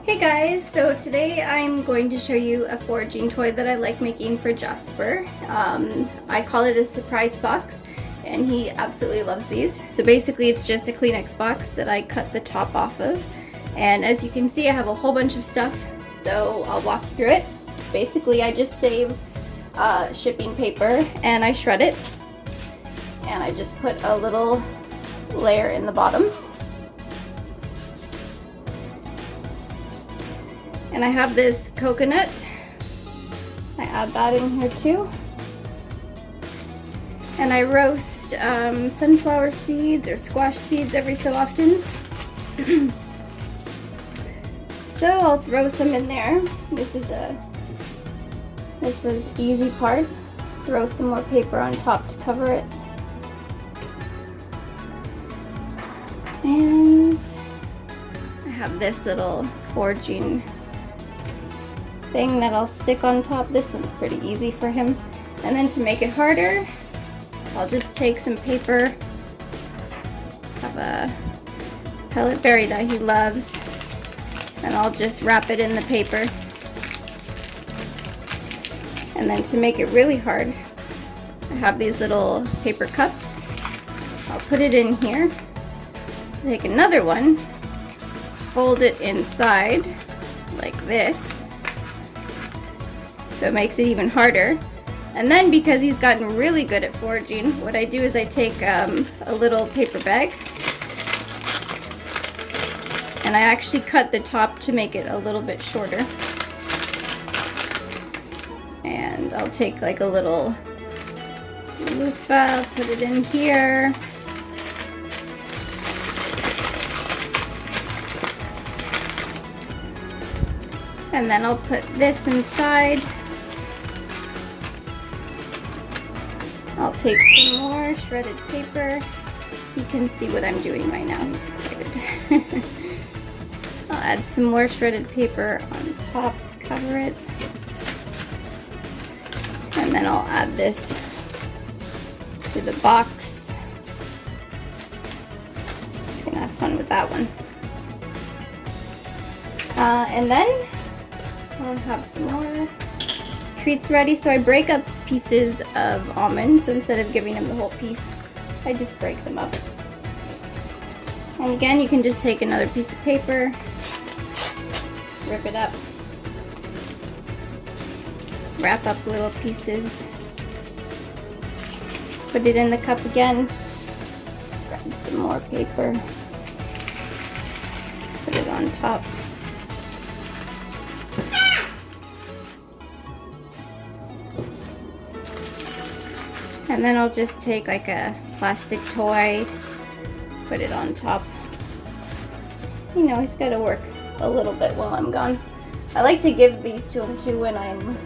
Hey guys, so today I'm going to show you a foraging toy that I like making for Jasper. I call it a surprise box and he absolutely loves these. So basically it's just a Kleenex box that I cut the top off of, and as you can see I have a whole bunch of stuff, so I'll walk you through it. Basically I just save shipping paper and I shred it, and I just put a little layer in the bottom. And I have this coconut. I add that in here too. And I roast sunflower seeds or squash seeds every so often. So I'll throw some in there. This is the easy part. Throw some more paper on top to cover it. And I have this little foraging thing that I'll stick on top. This one's pretty easy for him. And then to make it harder, I'll just take some paper. I have a pellet berry that he loves, and I'll just wrap it in the paper. And then to make it really hard, I have these little paper cups. I'll put it in here. Take another one, fold it inside like this, so it makes it even harder. And then because he's gotten really good at foraging, what I do is I take a little paper bag and I actually cut the top to make it a little bit shorter. And I'll take like a little loofah, put it in here. And then I'll put this inside. I'll take some more shredded paper. You can see what I'm doing right now. He's excited. I'll add some more shredded paper on top to cover it. And then I'll add this to the box. He's gonna have fun with that one. And then I'll have some more treats ready. So I break up pieces of almonds, so instead of giving him the whole piece, I just break them up. And again, you can just take another piece of paper, just rip it up, wrap up little pieces, put it in the cup again, grab some more paper, put it on top. And then I'll just take like a plastic toy, put it on top. You know, he's got to work a little bit while I'm gone. I like to give these to him too when I'm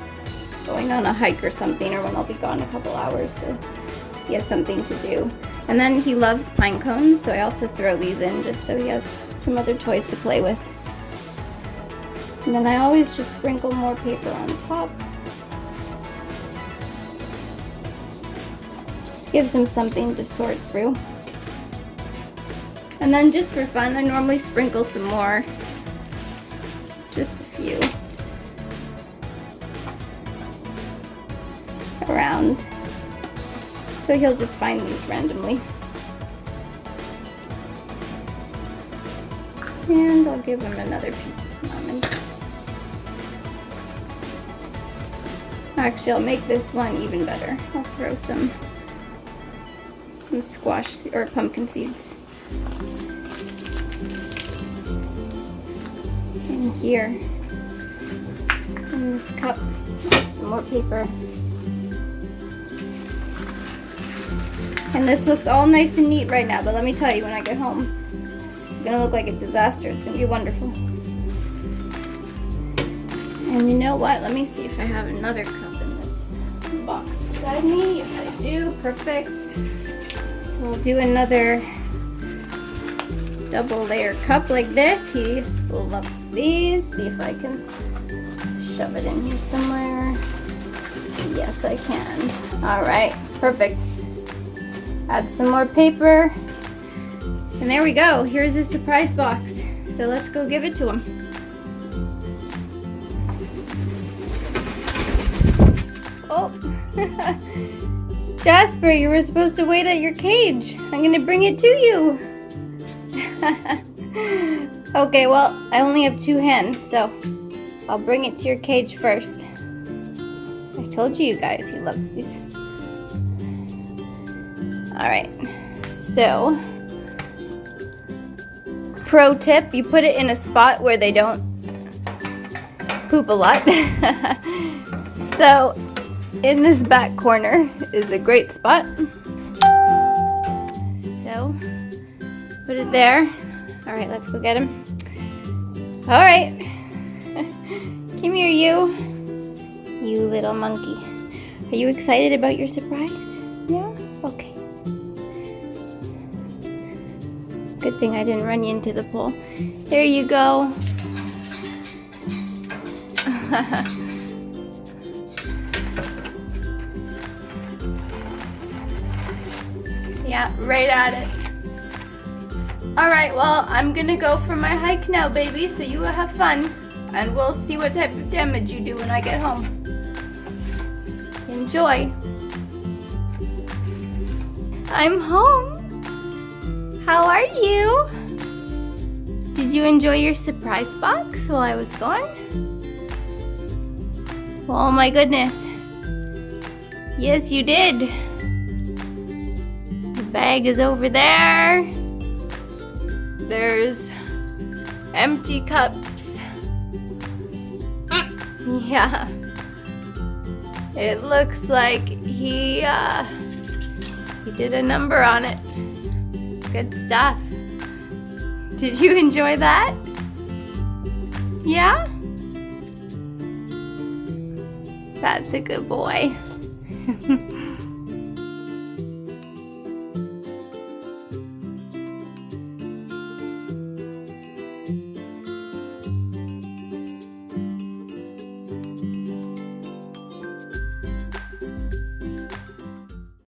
going on a hike or something, or when I'll be gone a couple hours, so he has something to do. And then he loves pine cones, so I also throw these in just so he has some other toys to play with. And then I always just sprinkle more paper on top. Gives him something to sort through. And then just for fun, I normally sprinkle some more, just a few around, so he'll just find these randomly. And I'll give him another piece of almond. Actually, I'll make this one even better. I'll throw some squash or pumpkin seeds in here, in this cup. Some more paper, and this looks all nice and neat right now, but let me tell you, when I get home, this is gonna look like a disaster. It's gonna be wonderful. And you know what, let me see if I have another cup in this box beside me. Yes, I do. Perfect. So we'll do another double layer cup like this. He loves these. See if I can shove it in here somewhere. Yes, I can. All right, perfect. Add some more paper. And there we go. Here's his surprise box. So let's go give it to him. Oh. Jasper, you were supposed to wait at your cage. I'm gonna bring it to you. Okay, well, I only have 2 hands, so I'll bring it to your cage first. I told you guys he loves these. Alright, so pro tip, you put it in a spot where they don't poop a lot. So in this back corner is a great spot. So put it there. Alright, let's go get him. Alright. Come here, you little monkey. Are you excited about your surprise? Yeah? Okay. Good thing I didn't run you into the pole. There you go. Yeah, right at it. Alright, well, I'm gonna go for my hike now, baby, so you will have fun. And we'll see what type of damage you do when I get home. Enjoy. I'm home. How are you? Did you enjoy your surprise box while I was gone? Oh my goodness. Yes, you did. The bag is over there. There's empty cups. Yeah. It looks like he did a number on it. Good stuff. Did you enjoy that? Yeah? That's a good boy.